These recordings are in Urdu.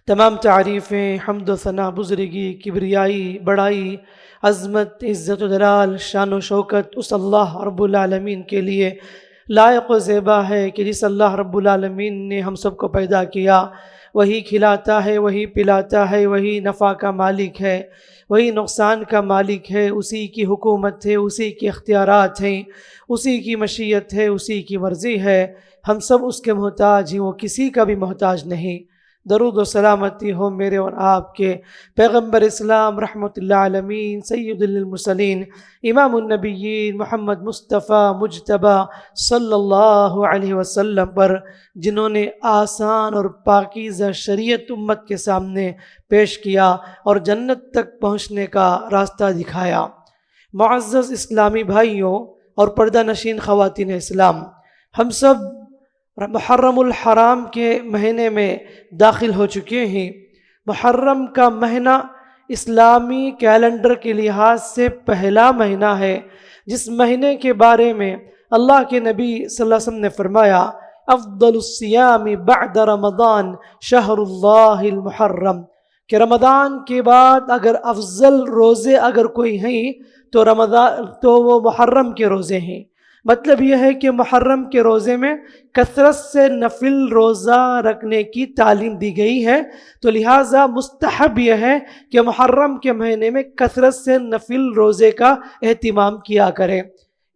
تمام تعریفیں، حمد و ثنا، بزرگی، کبریائی، بڑائی، عظمت، عزت و جلال، شان و شوکت اس اللہ رب العالمین کے لیے لائق و زیبا ہے کہ جس اللہ رب العالمین نے ہم سب کو پیدا کیا، وہی کھلاتا ہے، وہی پلاتا ہے، وہی نفع کا مالک ہے، وہی نقصان کا مالک ہے، اسی کی حکومت ہے، اسی کے اختیارات ہیں، اسی کی مشیت ہے، اسی کی مرضی ہے۔ ہم سب اس کے محتاج ہیں، وہ کسی کا بھی محتاج نہیں۔ درود و سلامتی ہو میرے اور آپ کے پیغمبر اسلام رحمۃ اللہ عالمین سید المرسلین امام النبیین محمد مصطفیٰ مجتبی صلی اللہ علیہ وسلم پر، جنہوں نے آسان اور پاکیزہ شریعت امت کے سامنے پیش کیا اور جنت تک پہنچنے کا راستہ دکھایا۔ معزز اسلامی بھائیوں اور پردہ نشین خواتین اسلام، ہم سب محرم الحرام کے مہینے میں داخل ہو چکے ہیں۔ محرم کا مہینہ اسلامی کیلنڈر کے لحاظ سے پہلا مہینہ ہے، جس مہینے کے بارے میں اللہ کے نبی صلی اللہ علیہ وسلم نے فرمایا افضل الصیام بعد رمضان شہر اللہ المحرم، کہ رمضان کے بعد اگر افضل روزے اگر کوئی ہیں تو وہ محرم کے روزے ہیں۔ مطلب یہ ہے کہ محرم کے روزے میں کثرت سے نفل روزہ رکھنے کی تعلیم دی گئی ہے، تو لہٰذا مستحب یہ ہے کہ محرم کے مہینے میں کثرت سے نفل روزے کا اہتمام کیا کریں۔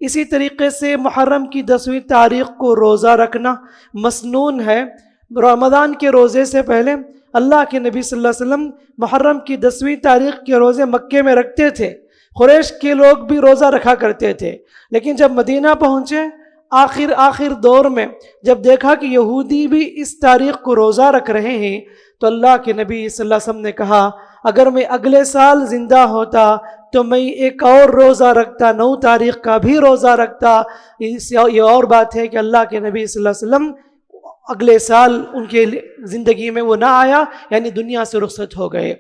اسی طریقے سے محرم کی 10ویں تاریخ کو روزہ رکھنا مسنون ہے۔ رمضان کے روزے سے پہلے اللہ کے نبی صلی اللہ علیہ وسلم محرم کی 10ویں تاریخ کے روزے مکے میں رکھتے تھے۔ قریش کے لوگ بھی روزہ رکھا کرتے تھے، لیکن جب مدینہ پہنچے آخر دور میں جب دیکھا کہ یہودی بھی اس تاریخ کو روزہ رکھ رہے ہیں، تو اللہ کے نبی صلی اللہ علیہ وسلم نے کہا اگر میں اگلے سال زندہ ہوتا تو میں ایک اور روزہ رکھتا، 9 تاریخ کا بھی روزہ رکھتا۔ یہ اور بات ہے کہ اللہ کے نبی صلی اللہ علیہ وسلم اگلے سال ان کے زندگی میں وہ نہ آیا، یعنی دنیا سے رخصت ہو گئے۔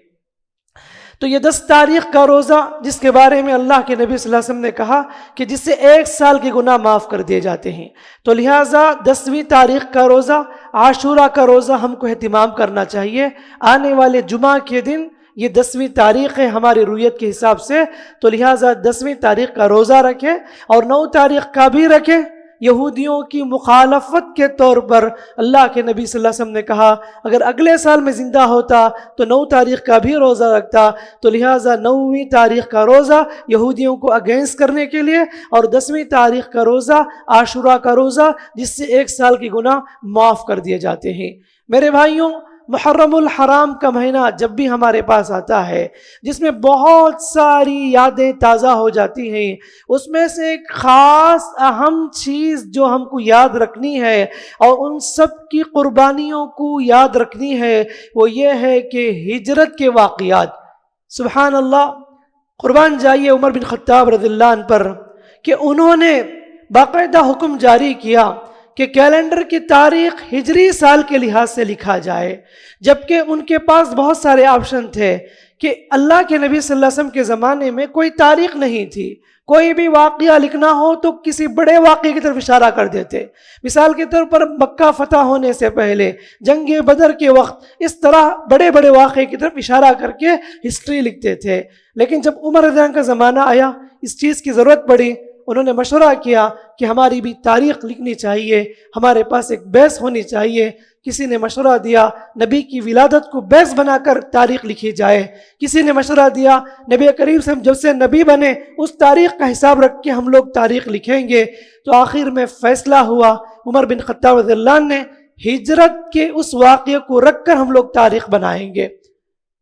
تو یہ 10 تاریخ کا روزہ جس کے بارے میں اللہ کے نبی صلی اللہ علیہ وسلم نے کہا کہ جس سے 1 سال کے گناہ معاف کر دیے جاتے ہیں، تو لہٰذا 10ویں تاریخ کا روزہ، عاشورہ کا روزہ ہم کو اہتمام کرنا چاہیے۔ آنے والے جمعہ کے دن یہ 10ویں تاریخ ہے ہماری رویت کے حساب سے، تو لہٰذا 10ویں تاریخ کا روزہ رکھیں اور 9 تاریخ کا بھی رکھیں۔ یہودیوں کی مخالفت کے طور پر اللہ کے نبی صلی اللہ علیہ وسلم نے کہا اگر اگلے سال میں زندہ ہوتا تو 9 تاریخ کا بھی روزہ رکھتا، تو لہٰذا 9ویں تاریخ کا روزہ یہودیوں کو اگینسٹ کرنے کے لیے، اور 10ویں تاریخ کا روزہ عاشورہ کا روزہ جس سے 1 سال کے گناہ معاف کر دیے جاتے ہیں۔ میرے بھائیوں، محرم الحرام کا مہینہ جب بھی ہمارے پاس آتا ہے، جس میں بہت ساری یادیں تازہ ہو جاتی ہیں، اس میں سے ایک خاص اہم چیز جو ہم کو یاد رکھنی ہے اور ان سب کی قربانیوں کو یاد رکھنی ہے، وہ یہ ہے کہ ہجرت کے واقعات۔ سبحان اللہ، قربان جائیے عمر بن خطاب رضی اللہ عنہ پر کہ انہوں نے باقاعدہ حکم جاری کیا کہ کیلنڈر کی تاریخ ہجری سال کے لحاظ سے لکھا جائے، جبکہ ان کے پاس بہت سارے آپشن تھے کہ اللہ کے نبی صلی اللہ علیہ وسلم کے زمانے میں کوئی تاریخ نہیں تھی۔ کوئی بھی واقعہ لکھنا ہو تو کسی بڑے واقعے کی طرف اشارہ کر دیتے۔ مثال کے طور پر مکہ فتح ہونے سے پہلے، جنگ بدر کے وقت، اس طرح بڑے بڑے واقعے کی طرف اشارہ کر کے ہسٹری لکھتے تھے۔ لیکن جب عمر رضی اللہ عنہ کا زمانہ آیا، اس چیز کی ضرورت پڑی، انہوں نے مشورہ کیا کہ ہماری بھی تاریخ لکھنی چاہیے، ہمارے پاس ایک بیس ہونی چاہیے۔ کسی نے مشورہ دیا نبی کی ولادت کو بیس بنا کر تاریخ لکھی جائے، کسی نے مشورہ دیا نبی کریم سے جب سے نبی بنے اس تاریخ کا حساب رکھ کے ہم لوگ تاریخ لکھیں گے۔ تو آخر میں فیصلہ ہوا، عمر بن خطاب رضی اللہ عنہ نے ہجرت کے اس واقعے کو رکھ کر ہم لوگ تاریخ بنائیں گے۔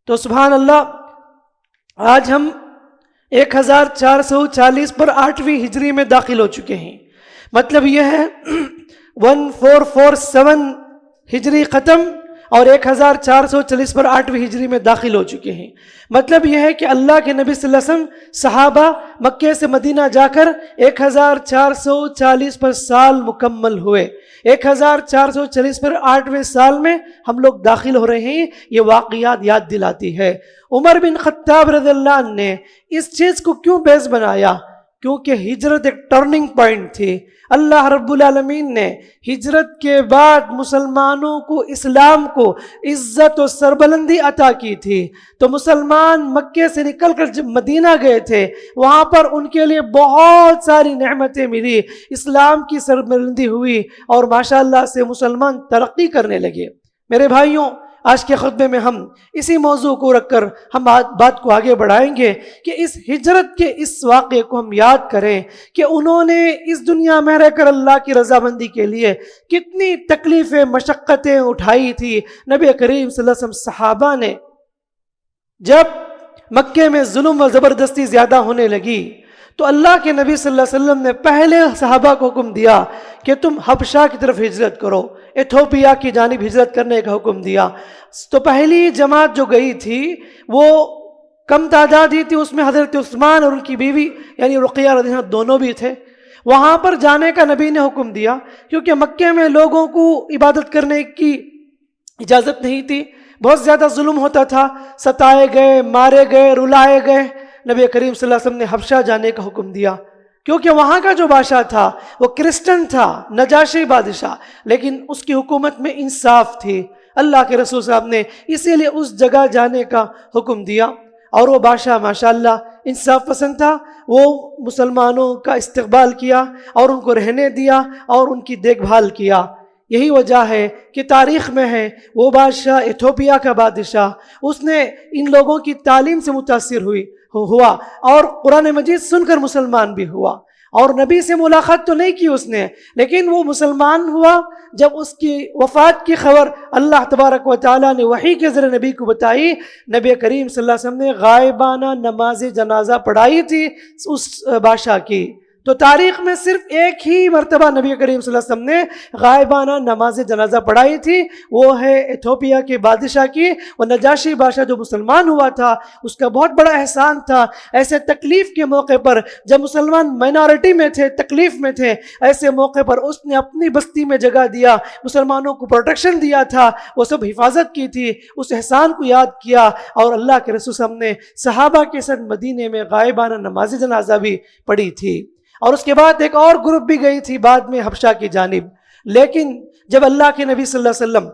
تو سبحان اللہ، آج ہم 1440 پر 8ویں ہجری میں داخل ہو چکے ہیں۔ مطلب یہ ہے 1447 ہجری ختم اور 1440 پر 8ویں ہجری میں داخل ہو چکے ہیں۔ مطلب یہ ہے کہ اللہ کے نبی صلی اللہ علیہ وسلم صحابہ مکے سے مدینہ جا کر 1440 پر سال مکمل ہوئے۔ 1440 پر 8ویں سال میں ہم لوگ داخل ہو رہے ہیں۔ یہ واقعات یاد دلاتی ہے۔ عمر بن خطاب رضی اللہ عنہ نے اس چیز کو کیوں بیس بنایا کیونکہ ہجرت ایک ٹرننگ پوائنٹ تھی۔ اللہ رب العالمین نے ہجرت کے بعد مسلمانوں کو، اسلام کو عزت و سربلندی عطا کی تھی۔ تو مسلمان مکے سے نکل کر جب مدینہ گئے تھے، وہاں پر ان کے لیے بہت ساری نعمتیں ملی، اسلام کی سربلندی ہوئی اور ماشاءاللہ سے مسلمان ترقی کرنے لگے۔ میرے بھائیوں، آج کے خطبے میں ہم اسی موضوع کو رکھ کر ہم بات کو آگے بڑھائیں گے کہ اس ہجرت کے اس واقعے کو ہم یاد کریں کہ انہوں نے اس دنیا میں رہ کر اللہ کی رضامندی کے لیے کتنی تکلیفیں، مشقتیں اٹھائی تھی۔ نبی کریم صلی اللہ علیہ وسلم صحابہ نے جب مکے میں ظلم و زبردستی زیادہ ہونے لگی تو اللہ کے نبی صلی اللہ علیہ وسلم نے پہلے صحابہ کو حکم دیا کہ تم حبشہ کی طرف ہجرت کرو، ایتھوپیا کی جانب ہجرت کرنے کا حکم دیا۔ تو پہلی جماعت جو گئی تھی وہ کم تعدادی تھی، اس میں حضرت عثمان اور ان کی بیوی یعنی رقیہ رضی اللہ عنہا دونوں بھی تھے۔ وہاں پر جانے کا نبی نے حکم دیا کیونکہ مکے میں لوگوں کو عبادت کرنے کی اجازت نہیں تھی، بہت زیادہ ظلم ہوتا تھا، ستائے گئے، مارے گئے، رلائے گئے۔ نبی کریم صلی اللہ علیہ وسلم نے حبشہ جانے کا حکم دیا کیونکہ وہاں کا جو بادشاہ تھا وہ کرسچن تھا، نجاشی بادشاہ، لیکن اس کی حکومت میں انصاف تھی۔ اللہ کے رسول صاحب نے اسی لیے اس جگہ جانے کا حکم دیا، اور وہ بادشاہ ماشاءاللہ انصاف پسند تھا، وہ مسلمانوں کا استقبال کیا اور ان کو رہنے دیا اور ان کی دیکھ بھال کیا۔ یہی وجہ ہے کہ تاریخ میں ہے وہ بادشاہ ایتھوپیا کا بادشاہ، اس نے ان لوگوں کی تعلیم سے متاثر ہوا اور قرآن مجید سن کر مسلمان بھی ہوا، اور نبی سے ملاقات تو نہیں کی اس نے، لیکن وہ مسلمان ہوا جب اس کی وفات کی خبر اللہ تبارک و تعالیٰ نے وحی کے ذریعے نبی کو بتائی۔ نبی کریم صلی اللہ علیہ وسلم نے غائبانہ نماز جنازہ پڑھائی تھی اس بادشاہ کی۔ تو تاریخ میں صرف ایک ہی مرتبہ نبی کریم صلی اللہ علیہ وسلم نے غائبانہ نماز جنازہ پڑھائی تھی، وہ ہے ایتھوپیا کے بادشاہ کی۔ اور نجاشی بادشاہ جو مسلمان ہوا تھا اس کا بہت بڑا احسان تھا، ایسے تکلیف کے موقع پر جب مسلمان مائنارٹی میں تھے، تکلیف میں تھے، ایسے موقع پر اس نے اپنی بستی میں جگہ دیا، مسلمانوں کو پروٹیکشن دیا تھا، وہ سب حفاظت کی تھی، اس احسان کو یاد کیا۔ اور اللہ کے رسول صلی اللہ علیہ وسلم نے صحابہ کے ساتھ مدینے میں غائبانہ نماز جنازہ بھی پڑھی تھی، اور اس کے بعد ایک اور گروپ بھی گئی تھی بعد میں حبشہ کی جانب۔ لیکن جب اللہ کے نبی صلی اللہ علیہ وسلم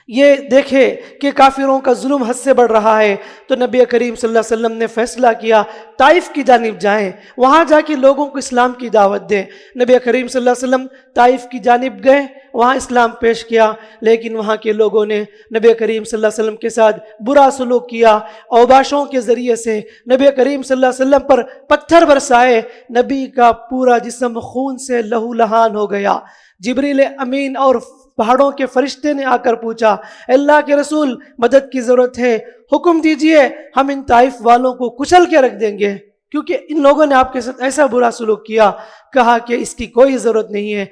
یہ دیکھے کہ کافروں کا ظلم حد سے بڑھ رہا ہے تو نبی کریم صلی اللہ علیہ وسلم نے فیصلہ کیا طائف کی جانب جائیں، وہاں جا کے لوگوں کو اسلام کی دعوت دیں۔ نبی کریم صلی اللہ علیہ وسلم طائف کی جانب گئے، وہاں اسلام پیش کیا، لیکن وہاں کے لوگوں نے نبی کریم صلی اللہ علیہ وسلم کے ساتھ برا سلوک کیا، اوباشوں کے ذریعے سے نبی کریم صلی اللہ علیہ وسلم پر پتھر برسائے، نبی کا پورا جسم خون سے لہو لہان ہو گیا۔ جبریل امین اور پہاڑوں کے فرشتے نے آ کر پوچھا، اللہ کے رسول مدد کی ضرورت ہے، حکم دیجئے، ہم ان طائف والوں کو کچل کے رکھ دیں گے کیونکہ ان لوگوں نے آپ کے ساتھ ایسا برا سلوک کیا۔ کہا کہ اس کی کوئی ضرورت نہیں ہے،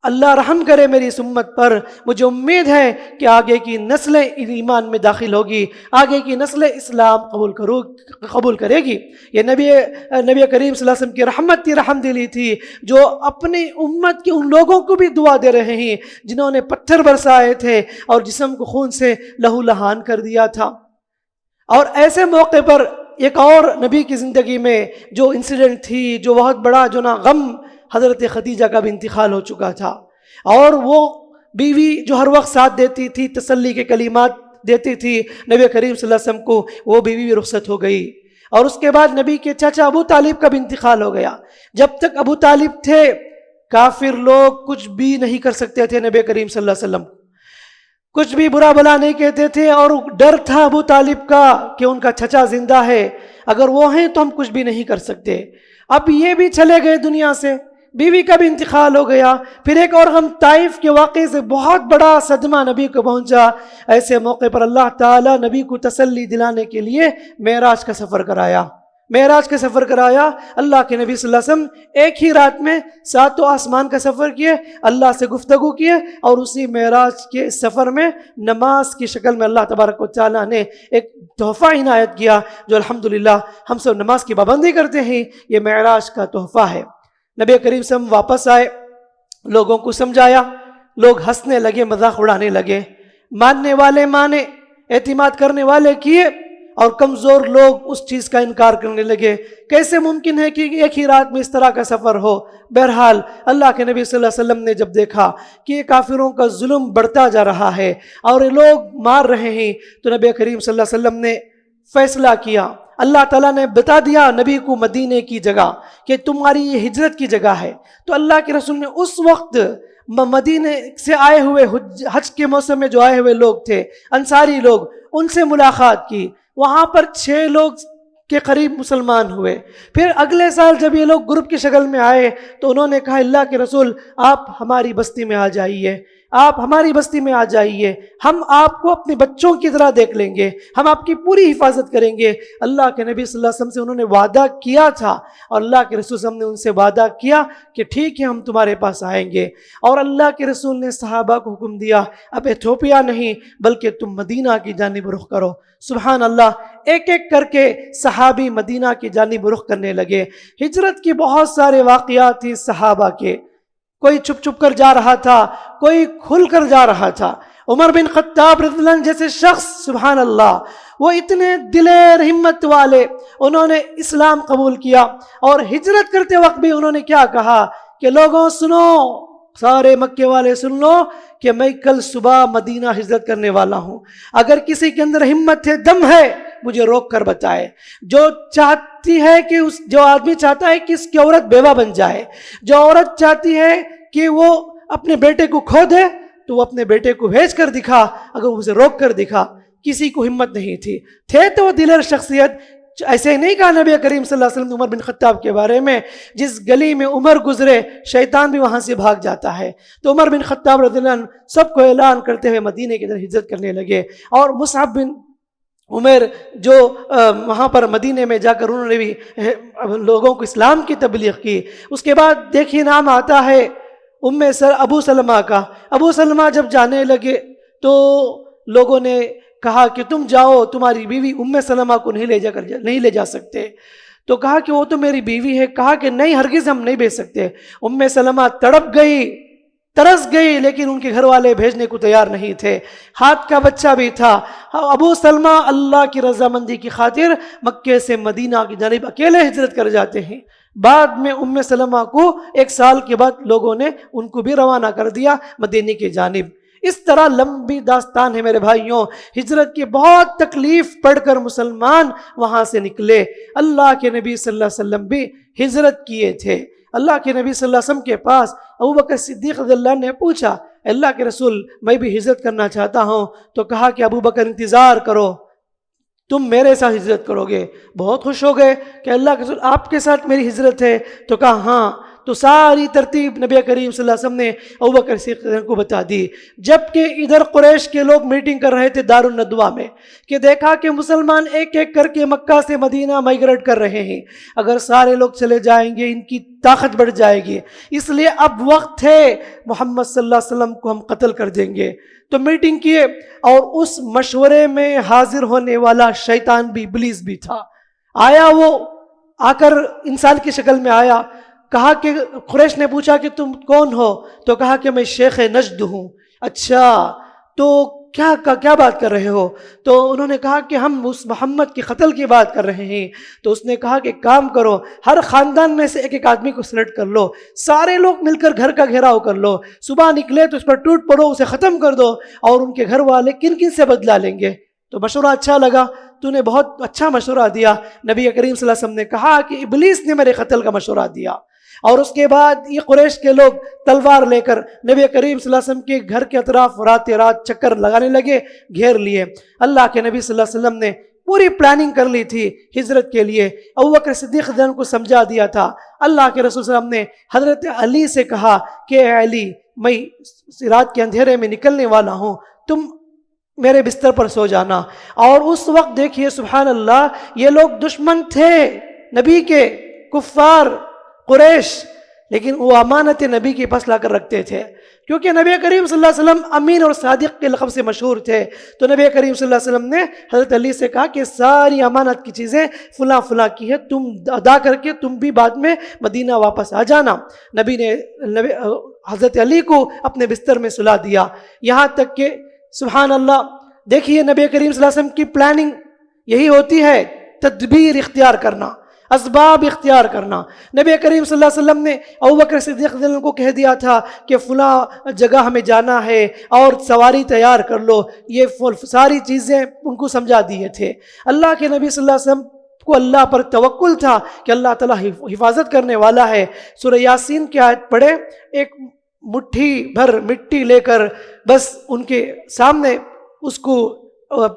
اللہ رحم کرے میری اس امت پر، مجھے امید ہے کہ آگے کی نسلیں ایمان میں داخل ہوگی، آگے کی نسلیں اسلام قبول کرے گی۔ یہ نبی کریم صلی اللہ علیہ وسلم کی رحمت تھی، رحم دلی تھی، جو اپنی امت کے ان لوگوں کو بھی دعا دے رہے ہیں جنہوں نے پتھر برسائے تھے اور جسم کو خون سے لہو لہان کر دیا تھا۔ اور ایسے موقع پر ایک اور نبی کی زندگی میں جو انسیڈنٹ تھی، جو بہت بڑا جو نا غم، حضرت خدیجہ کا بھی انتقال ہو چکا تھا، اور وہ بیوی جو ہر وقت ساتھ دیتی تھی، تسلی کے کلمات دیتی تھی نبی کریم صلی اللہ علیہ وسلم کو، وہ بیوی بھی رخصت ہو گئی۔ اور اس کے بعد نبی کے چچا ابو طالب کا بھی انتقال ہو گیا۔ جب تک ابو طالب تھے کافر لوگ کچھ بھی نہیں کر سکتے تھے نبی کریم صلی اللہ علیہ وسلم، کچھ بھی برا بلا نہیں کہتے تھے، اور ڈر تھا ابو طالب کا کہ ان کا چچا زندہ ہے، اگر وہ ہیں تو ہم کچھ بھی نہیں کر سکتے۔ اب یہ بھی چلے گئے دنیا سے، بیوی کا بھی انتقال ہو گیا۔ پھر ایک اور غم، طائف کے واقعے سے بہت بڑا صدمہ نبی کو پہنچا۔ ایسے موقع پر اللہ تعالیٰ نبی کو تسلی دلانے کے لیے معراج کا سفر کرایا، معراج کا سفر کرایا۔ اللہ کے نبی صلی اللہ علیہ وسلم ایک ہی رات میں 7 آسمان کا سفر کیے، اللہ سے گفتگو کیے، اور اسی معراج کے سفر میں نماز کی شکل میں اللہ تبارک و تعالیٰ نے ایک تحفہ عنایت کیا، جو الحمدللہ ہم سب نماز کی پابندی کرتے ہیں، یہ معراج کا تحفہ ہے۔ نبی کریم صلی اللہ علیہ وسلم واپس آئے، لوگوں کو سمجھایا، لوگ ہنسنے لگے، مذاق اڑانے لگے، ماننے والے مانے، اعتماد کرنے والے کیے، اور کمزور لوگ اس چیز کا انکار کرنے لگے. کیسے ممکن ہے کہ ایک ہی رات میں اس طرح کا سفر ہو؟ بہرحال اللہ کے نبی صلی اللہ علیہ وسلم نے جب دیکھا کہ یہ کافروں کا ظلم بڑھتا جا رہا ہے اور یہ لوگ مار رہے ہیں، تو نبی کریم صلی اللہ علیہ وسلم نے فیصلہ کیا. اللہ تعالیٰ نے بتا دیا نبی کو مدینے کی جگہ کہ تمہاری یہ ہجرت کی جگہ ہے. تو اللہ کے رسول نے اس وقت مدینے سے آئے ہوئے حج کے موسم میں جو آئے ہوئے لوگ تھے، انصاری لوگ، ان سے ملاقات کی. وہاں پر 6 لوگ کے قریب مسلمان ہوئے. پھر اگلے سال جب یہ لوگ گروپ کی شکل میں آئے تو انہوں نے کہا اللہ کے رسول آپ ہماری بستی میں آ جائیے، آپ ہماری بستی میں آ جائیے، ہم آپ کو اپنے بچوں کی طرح دیکھ لیں گے، ہم آپ کی پوری حفاظت کریں گے. اللہ کے نبی صلی اللہ علیہ وسلم سے انہوں نے وعدہ کیا تھا اور اللہ کے رسول صلی اللہ علیہ وسلم نے ان سے وعدہ کیا کہ ٹھیک ہے ہم تمہارے پاس آئیں گے. اور اللہ کے رسول نے صحابہ کو حکم دیا اب ایتھوپیا نہیں بلکہ تم مدینہ کی جانب رخ کرو. سبحان اللہ، ایک ایک کر کے صحابی مدینہ کی جانب رخ کرنے لگے. ہجرت کے بہت سارے واقعات تھے صحابہ کے، کوئی چھپ چھپ کر جا رہا تھا، کوئی کھل کر جا رہا تھا. عمر بن خطاب رضی اللہ عنہ جیسے شخص، سبحان اللہ، وہ اتنے دلیر ہمت والے، انہوں نے اسلام قبول کیا اور ہجرت کرتے وقت بھی انہوں نے کیا کہا کہ لوگوں سنو، سارے مکے والے سن لو کہ میں کل صبح مدینہ ہجرت کرنے والا ہوں. اگر کسی کے اندر ہمت ہے، دم ہے، مجھے روک کر بتائے. جو چاہتی ہے کہ جو آدمی چاہتا ہے کہ اس کی عورت بیوہ بن جائے، جو عورت چاہتی ہے کہ وہ اپنے بیٹے کو کھو دے تو وہ اپنے بیٹے کو بھیج کر دکھا، اگر اسے روک کر دکھا. کسی کو ہمت نہیں تھے تو وہ دلیر شخصیت. ایسے نہیں کہا نبی کریم صلی اللہ علیہ وسلم نے عمر بن خطاب کے بارے میں جس گلی میں عمر گزرے شیطان بھی وہاں سے بھاگ جاتا ہے. تو عمر بن خطاب رضی اللہ عنہ سب کو اعلان کرتے ہوئے مدینے کی طرف ہجرت کرنے لگے. اور مصعب بن عمر جو وہاں پر مدینے میں جا کر انہوں نے بھی لوگوں کو اسلام کی تبلیغ کی. اس کے بعد دیکھیے نام آتا ہے ابو سلمہ کا. ابو سلمہ جب جانے لگے تو لوگوں نے کہا کہ تم جاؤ، تمہاری بیوی سلمہ کو نہیں لے جا سکتے. تو کہا کہ وہ تو میری بیوی ہے. کہا کہ نہیں، ہرگز ہم نہیں بھیج سکتے. سلمہ تڑپ گئی، ترس گئی، لیکن ان کے گھر والے بھیجنے کو تیار نہیں تھے. ہاتھ کا بچہ بھی تھا. ابو سلمہ اللہ کی رضامندی کی خاطر مکے سے مدینہ کی جانب اکیلے ہجرت کر جاتے ہیں. بعد میں سلمہ کو 1 سال کے بعد لوگوں نے ان کو بھی روانہ کر دیا مدینے کی جانب. اس طرح لمبی داستان ہے میرے بھائیوں. ہجرت کی بہت تکلیف پڑھ کر مسلمان وہاں سے نکلے. اللہ کے نبی صلی اللہ علیہ وسلم بھی ہجرت کیے تھے. اللہ کے نبی صلی اللہ علیہ وسلم کے پاس ابوبکر صدیق رضی اللہ عنہ نے پوچھا اللہ کے رسول میں بھی ہجرت کرنا چاہتا ہوں. تو کہا کہ ابوبکر انتظار کرو، تم میرے ساتھ ہجرت کرو گے. بہت خوش ہو گئے کہ اللہ کے رسول آپ کے ساتھ میری ہجرت ہے. تو کہا ہاں. تو ساری ترتیب نبی کریم صلی اللہ علیہ وسلم نے ابوبکر صدیق کو بتا دی. جبکہ ادھر قریش کے لوگ میٹنگ کر رہے تھے دارالندوہ میں کہ دیکھا کہ مسلمان ایک ایک کر کے مکہ سے مدینہ مائگریٹ کر رہے ہیں، اگر سارے لوگ چلے جائیں گے ان کی طاقت بڑھ جائے گی، اس لیے اب وقت ہے محمد صلی اللہ علیہ وسلم کو ہم قتل کر دیں گے. تو میٹنگ کیے اور اس مشورے میں حاضر ہونے والا شیطان بھی، ابلیس بھی تھا. آیا، وہ آ کر انسان کی شکل میں آیا. کہا کہ قریش نے پوچھا کہ تم کون ہو؟ تو کہا کہ میں شیخ نجد ہوں. اچھا، تو کیا بات کر رہے ہو؟ تو انہوں نے کہا کہ ہم اس محمد کے قتل کی بات کر رہے ہیں. تو اس نے کہا کہ کام کرو، ہر خاندان میں سے ایک ایک آدمی کو سلیکٹ کر لو، سارے لوگ مل کر گھر کا گھیراؤ کر لو، صبح نکلے تو اس پر ٹوٹ پڑو، اسے ختم کر دو، اور ان کے گھر والے کن کن سے بدلا لیں گے. تو مشورہ اچھا لگا، تو نے بہت اچھا مشورہ دیا. نبی کریم صلی اللہ علیہ وسلم نے کہا کہ ابلیس نے میرے قتل کا مشورہ دیا. اور اس کے بعد یہ قریش کے لوگ تلوار لے کر نبی کریم صلی اللہ علیہ وسلم کے گھر کے اطراف رات چکر لگانے لگے، گھیر لیے. اللہ کے نبی صلی اللہ علیہ وسلم نے پوری پلاننگ کر لی تھی ہجرت کے لیے. ابوبکر صدیق رضی اللہ عنہ کو سمجھا دیا تھا. اللہ کے رسول صلی اللہ علیہ وسلم نے حضرت علی سے کہا کہ اے علی، میں رات کے اندھیرے میں نکلنے والا ہوں، تم میرے بستر پر سو جانا. اور اس وقت دیکھیے سبحان اللہ، یہ لوگ دشمن تھے نبی کے، کفار قریش، لیکن وہ امانت نبی کے پاس لا کر رکھتے تھے، کیونکہ نبی کریم صلی اللہ علیہ وسلم امین اور صادق کے لقب سے مشہور تھے. تو نبی کریم صلی اللہ علیہ وسلم نے حضرت علی سے کہا کہ ساری امانت کی چیزیں فلاں فلاں کی ہے، تم ادا کر کے تم بھی بعد میں مدینہ واپس آ جانا. نبی نے حضرت علی کو اپنے بستر میں سلا دیا. یہاں تک کہ سبحان اللہ دیکھیے نبی کریم صلی اللہ علیہ وسلم کی پلاننگ یہی ہوتی ہے تدبیر اختیار کرنا، اسباب اختیار کرنا۔ نبی کریم صلی اللہ علیہ وسلم نے ابوبکر صدیق رضی اللہ عنہ کو کہہ دیا تھا کہ فلاں جگہ ہمیں جانا ہے اور سواری تیار کر لو، یہ ساری چیزیں ان کو سمجھا دیے تھے۔ اللہ کے نبی صلی اللہ علیہ وسلم کو اللہ پر توکل تھا کہ اللہ تعالیٰ حفاظت کرنے والا ہے۔ سورہ یاسین کی آیت پڑھے، ایک مٹھی بھر مٹی لے کر بس ان کے سامنے اس کو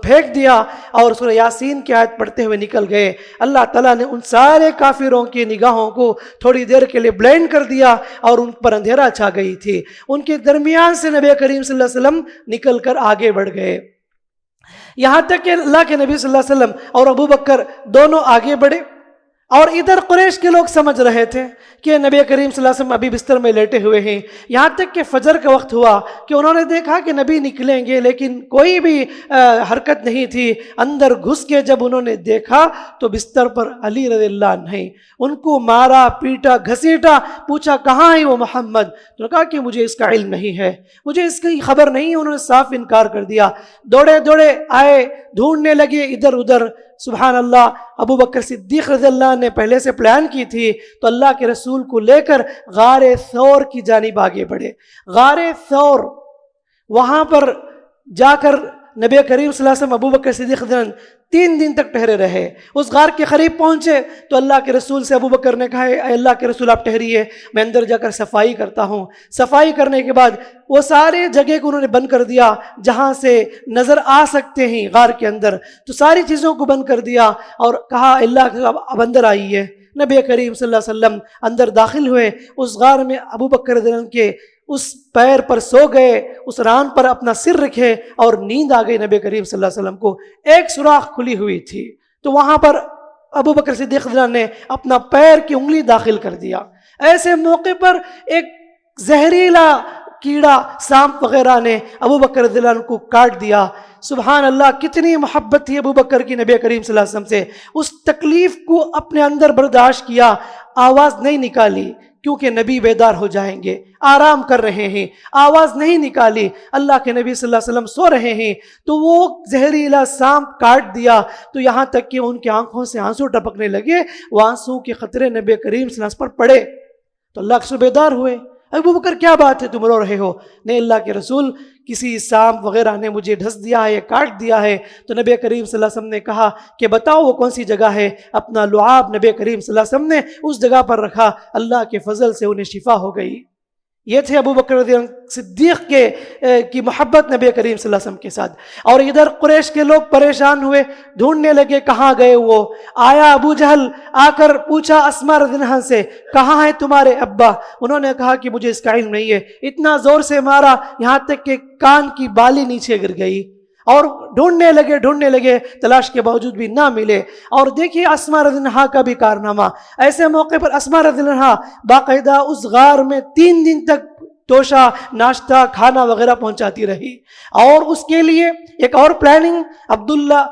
پھینک دیا اور سورہ یاسین کی آیت پڑھتے ہوئے نکل گئے۔ اللہ تعالیٰ نے ان سارے کافروں کی نگاہوں کو تھوڑی دیر کے لیے بلائنڈ کر دیا اور ان پر اندھیرا چھا گئی تھی۔ ان کے درمیان سے نبی کریم صلی اللہ علیہ وسلم نکل کر آگے بڑھ گئے، یہاں تک کہ اللہ کے نبی صلی اللہ علیہ وسلم اور ابو بکر دونوں آگے بڑھے، اور ادھر قریش کے لوگ سمجھ رہے تھے کہ نبی کریم صلی اللہ علیہ وسلم ابھی بستر میں لیٹے ہوئے ہیں۔ یہاں تک کہ فجر کا وقت ہوا کہ انہوں نے دیکھا کہ نبی نکلیں گے لیکن کوئی بھی حرکت نہیں تھی۔ اندر گھس کے جب انہوں نے دیکھا تو بستر پر علی رضی اللہ عنہ نہیں، ان کو مارا پیٹا گھسیٹا، پوچھا کہاں ہے وہ محمد؟ تو نے کہا کہ مجھے اس کا علم نہیں ہے، مجھے اس کی خبر نہیں ہے۔ انہوں نے صاف انکار کر دیا، دوڑے دوڑے آئے، ڈھونڈنے لگے ادھر ادھر۔ سبحان اللہ، ابو بکر صدیق رضی اللہ عنہ نے پہلے سے پلان کی تھی تو اللہ کے رسول کو لے کر غار ثور کی جانب آگے بڑھے۔ غار ثور، وہاں پر جا کر نبی کریم صلی اللہ علیہ وسلم ابو بکر صدیق رضی اللہ عنہ 3 دن تک ٹھہرے رہے۔ اس غار کے قریب پہنچے تو اللہ کے رسول سے ابو بکر نے کہا اے اللہ کے رسول آپ ٹھہریے، میں اندر جا کر صفائی کرتا ہوں۔ صفائی کرنے کے بعد وہ سارے جگہ کو انہوں نے بند کر دیا جہاں سے نظر آ سکتے ہیں غار کے اندر، تو ساری چیزوں کو بند کر دیا اور کہا اللہ کے اب اندر آئیے۔ نبی کریم صلی اللہ علیہ وسلم اندر داخل ہوئے، اس غار میں ابو بکر رضی اللہ عنہ کے اس پیر پر سو گئے، اس ران پر اپنا سر رکھے اور نیند آ گئی۔ نبی کریم صلی اللہ علیہ وسلم کو ایک سوراخ کھلی ہوئی تھی تو وہاں پر ابو بکر صدیق رضی اللہ عنہ نے اپنا پیر کی انگلی داخل کر دیا۔ ایسے موقع پر ایک زہریلا کیڑا سانپ وغیرہ نے ابو بکر رضی اللہ عنہ کو کاٹ دیا۔ سبحان اللہ، کتنی محبت تھی ابو بکر کی نبی کریم صلی اللہ علیہ وسلم سے۔ اس تکلیف کو اپنے اندر برداشت کیا، آواز نہیں نکالی کیونکہ نبی بیدار ہو جائیں گے، آرام کر رہے ہیں، آواز نہیں نکالی۔ اللہ کے نبی صلی اللہ علیہ وسلم سو رہے ہیں تو وہ زہریلا سانپ کاٹ دیا تو یہاں تک کہ ان کی آنکھوں سے آنسو ٹپکنے لگے۔ وہ آنسو کے قطرے نبی کریم صلی اللہ علیہ وسلم پر پڑے تو اللہ کے رسول بیدار ہوئے۔ ابو بکر کیا بات ہے تم رو رہے ہو؟ نہیں اللہ کے رسول، کسی سانپ وغیرہ نے مجھے ڈھس دیا ہے، کاٹ دیا ہے۔ تو نبی کریم صلی اللہ علیہ وسلم نے کہا کہ بتاؤ وہ کون سی جگہ ہے؟ اپنا لعاب نبی کریم صلی اللہ علیہ وسلم نے اس جگہ پر رکھا، اللہ کے فضل سے انہیں شفا ہو گئی۔ یہ تھے ابو بکر رضی اللہ عنہ صدیق کی محبت نبی کریم صلی اللہ علیہ وسلم کے ساتھ۔ اور ادھر قریش کے لوگ پریشان ہوئے، ڈھونڈنے لگے کہاں گئے وہ۔ آیا ابو جہل، آ کر پوچھا اسماء رضی اللہ عنہا سے کہاں ہے تمہارے ابا؟ انہوں نے کہا کہ مجھے اس کا علم نہیں ہے۔ اتنا زور سے مارا یہاں تک کہ کان کی بالی نیچے گر گئی، اور ڈھونڈنے لگے، تلاش کے باوجود بھی نہ ملے۔ اور دیکھیے اسماء رضی اللہ عنہا کا بھی کارنامہ، ایسے موقع پر اسماء رضی اللہ عنہا باقاعدہ اس غار میں 3 دن تک توشہ، ناشتہ، کھانا وغیرہ پہنچاتی رہی۔ اور اس کے لیے ایک اور پلاننگ عبداللہ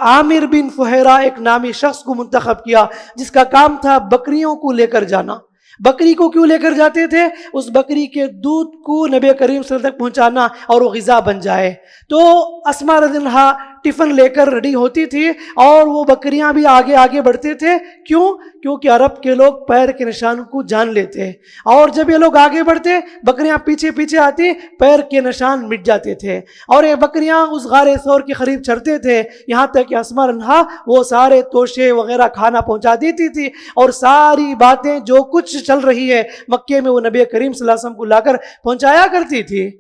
عامر بن فہیرہ ایک نامی شخص کو منتخب کیا جس کا کام تھا بکریوں کو لے کر جانا۔ بکری کو کیوں لے کر جاتے تھے؟ اس بکری کے دودھ کو نبی کریم صلی اللہ علیہ وسلم تک پہنچانا اور وہ غذا بن جائے۔ تو اسماء رضی اللہ عنہا ٹفن لے کر ریڈی ہوتی تھی اور وہ بکریاں بھی آگے آگے بڑھتے تھے۔ کیوں؟ کیونکہ عرب کے لوگ پیر کے نشان کو جان لیتے، اور جب یہ لوگ آگے بڑھتے بکریاں پیچھے پیچھے آتی، پیر کے نشان مٹ جاتے تھے، اور یہ بکریاں اس غار ثور کے قریب چرتے تھے، یہاں تک کہ اسماء رضی اللہ عنہا وہ سارے توشے وغیرہ کھانا پہنچا دیتی تھی، اور ساری باتیں جو کچھ چل رہی ہے مکے میں وہ نبی کریم صلی اللہ علیہ وسلم کو لا کر پہنچایا کرتی تھی۔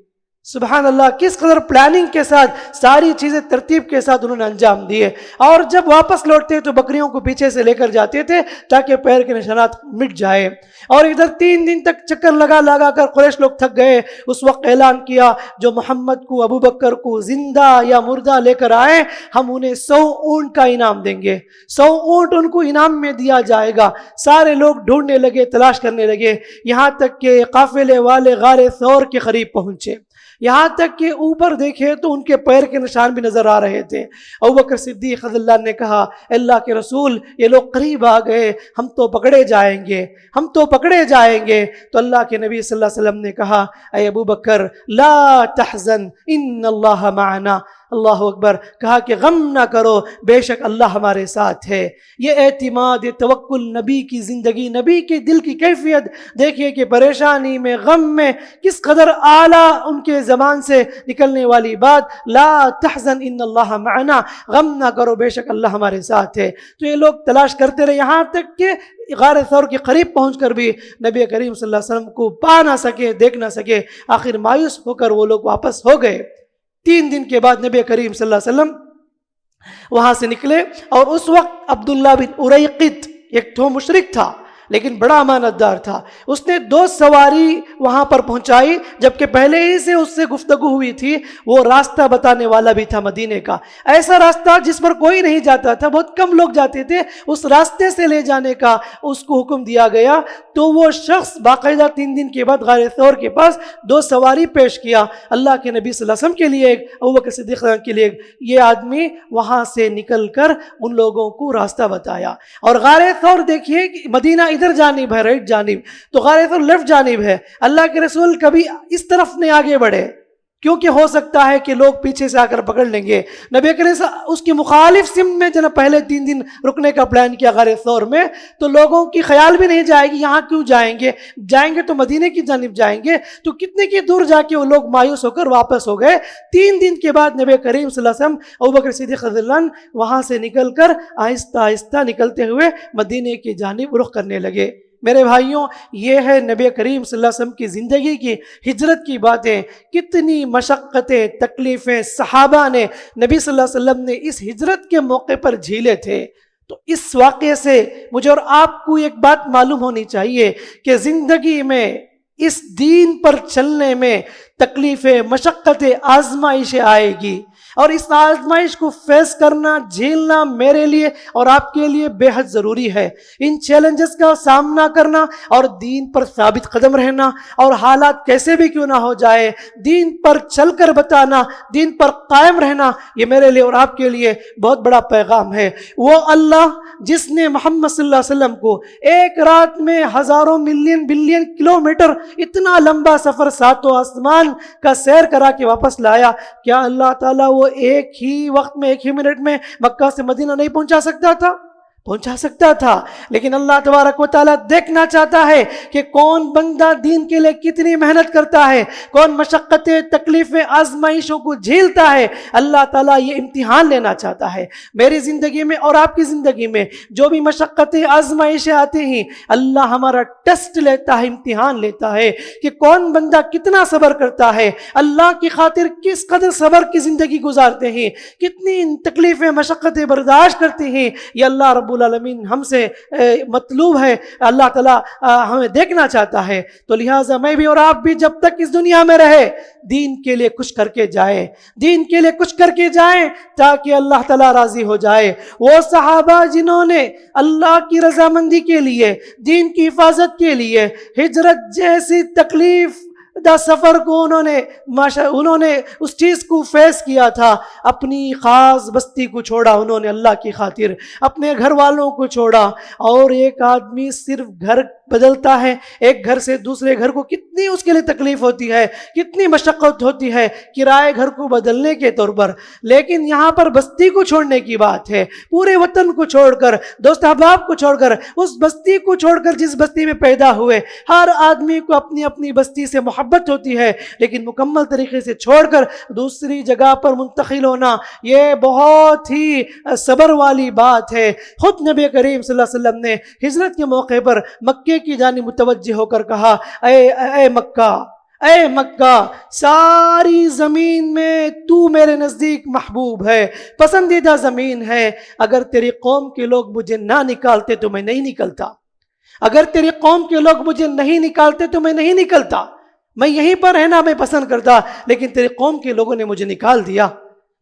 سبحان اللہ، کس قدر پلاننگ کے ساتھ ساری چیزیں ترتیب کے ساتھ انہوں نے انجام دیے۔ اور جب واپس لوٹتے تو بکریوں کو پیچھے سے لے کر جاتے تھے تاکہ پیر کے نشانات مٹ جائے۔ اور ادھر 3 دن تک چکر لگا کر قریش لوگ تھک گئے۔ اس وقت اعلان کیا جو محمد کو، ابو بکر کو زندہ یا مردہ لے کر آئے ہم انہیں 100 اونٹ کا انعام دیں گے، 100 اونٹ ان کو انعام میں دیا جائے گا۔ سارے لوگ ڈھونڈنے لگے، تلاش کرنے لگے، یہاں تک کہ قافلے والے غار ثور کے قریب پہنچے۔ یہاں تک کہ اوپر دیکھے تو ان کے پیر کے نشان بھی نظر آ رہے تھے۔ ابوبکر صدیق رضی اللہ عنہ نے کہا اللہ کے رسول یہ لوگ قریب آ گئے، ہم تو پکڑے جائیں گے، ہم تو پکڑے جائیں گے۔ تو اللہ کے نبی صلی اللہ علیہ وسلم نے کہا اے ابو بکر لا تحزن ان اللہ معنا، اللہ اکبر، کہا کہ غم نہ کرو، بے شک اللہ ہمارے ساتھ ہے۔ یہ اعتماد، یہ توکل نبی کی زندگی، نبی کے دل کی کیفیت دیکھیے کہ پریشانی میں، غم میں کس قدر اعلیٰ ان کے زبان سے نکلنے والی بات، لا تحزن ان اللہ معنا، غم نہ کرو بے شک اللہ ہمارے ساتھ ہے۔ تو یہ لوگ تلاش کرتے رہے، یہاں تک کہ غار ثور کے قریب پہنچ کر بھی نبی کریم صلی اللہ علیہ وسلم کو پا نہ سکے، دیکھ نہ سکے، آخر مایوس ہو کر وہ لوگ واپس ہو گئے۔ 3 دن کے بعد نبی کریم صلی اللہ علیہ وسلم وہاں سے نکلے، اور اس وقت عبداللہ بن اریقط ایک تو مشرک تھا لیکن بڑا امانت دار تھا، اس نے 2 سواری وہاں پر پہنچائی، جبکہ پہلے ہی سے اس سے گفتگو ہوئی تھی، وہ راستہ بتانے والا بھی تھا مدینے کا، ایسا راستہ جس پر کوئی نہیں جاتا تھا، بہت کم لوگ جاتے تھے، اس راستے سے لے جانے کا اس کو حکم دیا گیا۔ تو وہ شخص باقاعدہ 3 دن کے بعد غار ثور کے پاس 2 سواری پیش کیا، اللہ کے نبی صلی اللہ علیہ وسلم کے لیے ایک، ابوبکر صدیق کے لیے ایک۔ یہ آدمی وہاں سے نکل کر ان لوگوں کو راستہ بتایا، اور غار ثور دیکھیے کہ مدینہ ادھر جانب ہے، رائٹ جانب، تو غار ثور لیفٹ جانب ہے۔ اللہ کے رسول کبھی اس طرف نہیں آگے بڑھے، کیونکہ ہو سکتا ہے کہ لوگ پیچھے سے آ کر پکڑ لیں گے۔ نبی کریم اس کی مخالف سمت میں جناب پہلے 3 دن رکنے کا پلان کیا غار ثور میں، تو لوگوں کی خیال بھی نہیں جائے گی یہاں کیوں جائیں گے، جائیں گے تو مدینے کی جانب جائیں گے، تو کتنے کی دور جا کے وہ لوگ مایوس ہو کر واپس ہو گئے۔ 3 دن کے بعد نبی کریم صلی اللہ علیہ وسلم ابوبکر صدیق رضی اللہ عنہ وہاں سے نکل کر آہستہ آہستہ نکلتے ہوئے مدینے کی جانب رخ کرنے لگے۔ میرے بھائیوں، یہ ہے نبی کریم صلی اللہ علیہ وسلم کی زندگی کی، ہجرت کی باتیں، کتنی مشقتیں، تکلیفیں صحابہ نے، نبی صلی اللہ علیہ وسلم نے اس ہجرت کے موقع پر جھیلے تھے۔ تو اس واقعے سے مجھے اور آپ کو ایک بات معلوم ہونی چاہیے کہ زندگی میں اس دین پر چلنے میں تکلیفیں، مشقتیں، آزمائشیں آئے گی، اور اس آزمائش کو فیس کرنا، جھیلنا میرے لیے اور آپ کے لیے بے حد ضروری ہے۔ ان چیلنجز کا سامنا کرنا اور دین پر ثابت قدم رہنا، اور حالات کیسے بھی کیوں نہ ہو جائے دین پر چل کر بتانا، دین پر قائم رہنا، یہ میرے لیے اور آپ کے لیے بہت بڑا پیغام ہے۔ وہ اللہ جس نے محمد صلی اللہ علیہ وسلم کو ایک رات میں ہزاروں ملین بلین کلومیٹر اتنا لمبا سفر 7 آسمان کا سیر کرا کے واپس لایا، کیا اللہ تعالیٰ وہ ایک ہی وقت میں، ایک ہی منٹ میں مکہ سے مدینہ نہیں پہنچا سکتا تھا؟ پہنچا سکتا تھا، لیکن اللہ تبارک و تعالیٰ دیکھنا چاہتا ہے کہ کون بندہ دین کے لیے کتنی محنت کرتا ہے، کون مشقتیں، تکلیفیں، آزمائشوں کو جھیلتا ہے۔ اللہ تعالیٰ یہ امتحان لینا چاہتا ہے میری زندگی میں اور آپ کی زندگی میں، جو بھی مشقتیں، آزمائشیں آتی ہیں، اللہ ہمارا ٹیسٹ لیتا ہے، امتحان لیتا ہے کہ کون بندہ کتنا صبر کرتا ہے، اللہ کی خاطر کس قدر صبر کی زندگی گزارتے ہیں، کتنی تکلیفیں، مشقتیں برداشت کرتے ہیں۔ یہ اللہ رب العالمین ہم سے مطلوب ہے، اللہ تعالیٰ ہمیں دیکھنا چاہتا ہے۔ تو لہٰذا میں بھی اور آپ بھی جب تک اس دنیا میں رہے دین کے لیے کچھ کر کے جائیں، دین کے لیے کچھ کر کے جائیں تاکہ اللہ تعالیٰ راضی ہو جائے۔ وہ صحابہ جنہوں نے اللہ کی رضامندی کے لیے، دین کی حفاظت کے لیے ہجرت جیسی تکلیف دا سفر کو انہوں نے اس چیز کو فیس کیا تھا، اپنی خاص بستی کو چھوڑا انہوں نے اللہ کی خاطر، اپنے گھر والوں کو چھوڑا۔ اور ایک آدمی صرف گھر بدلتا ہے، ایک گھر سے دوسرے گھر کو کتنی اس کے لیے تکلیف ہوتی ہے، کتنی مشقت ہوتی ہے کرائے گھر کو بدلنے کے طور پر، لیکن یہاں پر بستی کو چھوڑنے کی بات ہے، پورے وطن کو چھوڑ کر، دوست احباب کو چھوڑ کر، اس بستی کو چھوڑ کر جس بستی میں پیدا ہوئے۔ ہر آدمی کو اپنی اپنی بستی سے محبت ہوتی ہے، لیکن مکمل طریقے سے چھوڑ کر دوسری جگہ پر منتقل ہونا یہ بہت ہی صبر والی بات ہے۔ خود نبی کریم صلی اللہ علیہ وسلم نے ہجرت کے موقع پر مکے کی جانب متوجہ ہو کر کہا، اے مکہ، اے مکہ، ساری زمین میں تو میرے نزدیک محبوب ہے، پسندیدہ زمین ہے، اگر تیری قوم کے لوگ مجھے نہ نکالتے تو میں نہیں نکلتا، اگر تیری قوم کے لوگ مجھے نہیں نکالتے تو میں نہیں نکلتا، میں یہیں پر رہنا میں پسند کرتا، لیکن تیری قوم کے لوگوں نے مجھے نکال دیا۔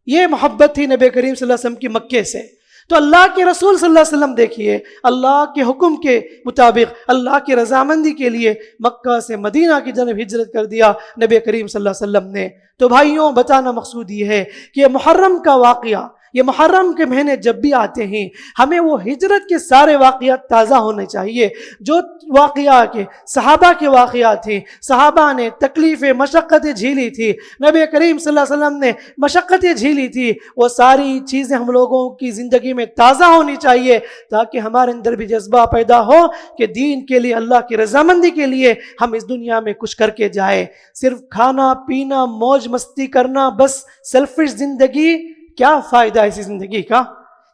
یہ محبت تھی نبی کریم صلی اللہ علیہ وسلم کی مکے سے۔ تو اللہ کے رسول صلی اللہ علیہ وسلم دیکھیے، اللہ کے حکم کے مطابق، اللہ کی رضامندی کے لیے مکہ سے مدینہ کی جانب ہجرت کر دیا نبی کریم صلی اللہ علیہ وسلم نے۔ تو بھائیوں، بتانا مقصود یہ ہے کہ محرم کا واقعہ، یہ محرم کے مہینے جب بھی آتے ہیں ہمیں وہ ہجرت کے سارے واقعات تازہ ہونے چاہیے، جو واقعات کے صحابہ کے واقعات تھے، صحابہ نے تکلیفیں مشقتیں جھیلی تھی، نبی کریم صلی اللہ علیہ وسلم نے مشقتیں جھیلی تھی، وہ ساری چیزیں ہم لوگوں کی زندگی میں تازہ ہونی چاہیے تاکہ ہمارے اندر بھی جذبہ پیدا ہو کہ دین کے لیے، اللہ کی رضامندی کے لیے ہم اس دنیا میں کچھ کر کے جائیں۔ صرف کھانا پینا موج مستی کرنا، بس سیلفش زندگی، کیا فائدہ ہے اسی زندگی کا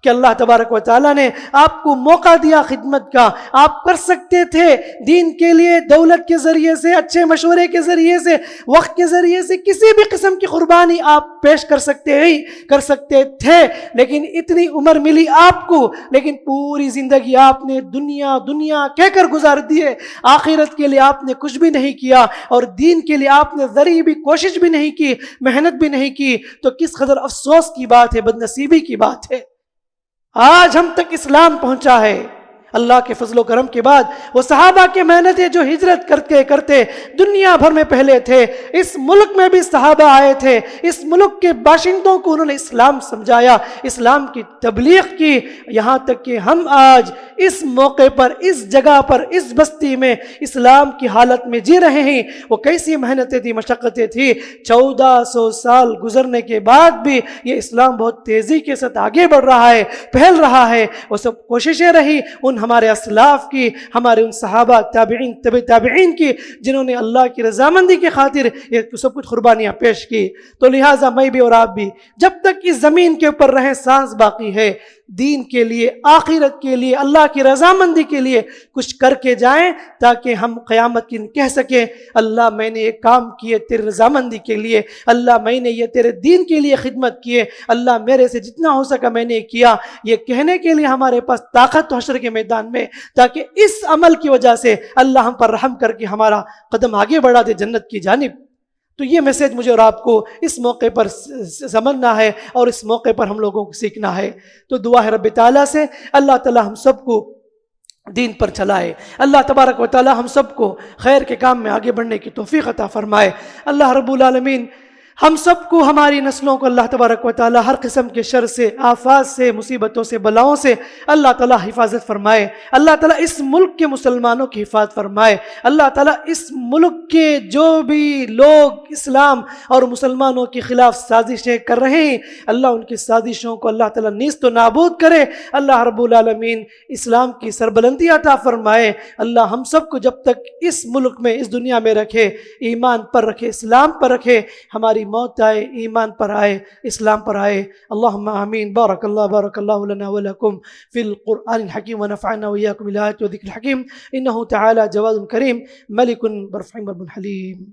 کہ اللہ تبارک و تعالیٰ نے آپ کو موقع دیا خدمت کا، آپ کر سکتے تھے دین کے لیے دولت کے ذریعے سے، اچھے مشورے کے ذریعے سے، وقت کے ذریعے سے، کسی بھی قسم کی قربانی آپ پیش کر سکتے تھے، لیکن اتنی عمر ملی آپ کو، لیکن پوری زندگی آپ نے دنیا کہہ کر گزار دیے، آخرت کے لیے آپ نے کچھ بھی نہیں کیا اور دین کے لیے آپ نے ذرا بھی کوشش بھی نہیں کی، محنت بھی نہیں کی، تو کس قدر افسوس کی بات ہے، بدنصیبی کی بات ہے۔ آج ہم تک اسلام پہنچا ہے اللہ کے فضل و کرم کے بعد، وہ صحابہ کی محنتیں جو ہجرت کرتے دنیا بھر میں پہلے تھے، اس ملک میں بھی صحابہ آئے تھے، اس ملک کے باشندوں کو انہوں نے اسلام سمجھایا، اسلام کی تبلیغ کی، یہاں تک کہ ہم آج اس موقع پر، اس جگہ پر، اس بستی میں اسلام کی حالت میں جی رہے ہیں۔ وہ کیسی محنتیں تھی، مشقتیں تھی، 1400 سال گزرنے کے بعد بھی یہ اسلام بہت تیزی کے ساتھ آگے بڑھ رہا ہے، پھیل رہا ہے۔ وہ سب کوششیں رہی ان ہمارے اسلاف کی، ہمارے ان صحابہ تابعین تبع تابعین کی، جنہوں نے اللہ کی رضامندی کی خاطر یہ سب کچھ قربانیاں پیش کی۔ تو لہٰذا میں بھی اور آپ بھی جب تک اس زمین کے اوپر رہیں، سانس باقی ہے، دین کے لیے، آخرت کے لیے، اللہ کی رضامندی کے لیے کچھ کر کے جائیں تاکہ ہم قیامت کے دن کہہ سکیں اللہ میں نے یہ کام کیے تیری رضامندی کے لیے، اللہ میں نے یہ تیرے دین کے لیے خدمت کیے، اللہ میرے سے جتنا ہو سکا میں نے کیا۔ یہ کہنے کے لیے ہمارے پاس طاقت حشر کے میدان میں، تاکہ اس عمل کی وجہ سے اللہ ہم پر رحم کر کے ہمارا قدم آگے بڑھا دے جنت کی جانب۔ تو یہ میسیج مجھے اور آپ کو اس موقع پر سمجھنا ہے اور اس موقع پر ہم لوگوں کو سیکھنا ہے۔ تو دعا ہے رب تعالیٰ سے اللہ تعالیٰ ہم سب کو دین پر چلائے، اللہ تبارک و تعالیٰ ہم سب کو خیر کے کام میں آگے بڑھنے کی توفیق عطا فرمائے۔ اللہ رب العالمین ہم سب کو، ہماری نسلوں کو اللہ تبارک و تعالیٰ ہر قسم کے شر سے، آفات سے، مصیبتوں سے، بلاؤں سے اللہ تعالیٰ حفاظت فرمائے۔ اللہ تعالیٰ اس ملک کے مسلمانوں کی حفاظت فرمائے۔ اللہ تعالیٰ اس ملک کے جو بھی لوگ اسلام اور مسلمانوں کے خلاف سازشیں کر رہے ہیں، اللہ ان کی سازشوں کو اللہ تعالیٰ نیست و نابود کرے۔ اللہ رب العالمین اسلام کی سربلندی عطا فرمائے۔ اللہ ہم سب کو جب تک اس ملک میں، اس دنیا میں رکھے، ایمان پر رکھے، اسلام پر رکھے، ہماری موت آئے ایمان پر آئے، اسلام پر آئے۔ اللہم آمین۔ بارک اللہ لنا ولکم فی القرآن الحکیم ونفعنا وإیاکم بالآیات والذکر الحکیم، انہ تعالی جواد کریم ملک برفع رب حلیم۔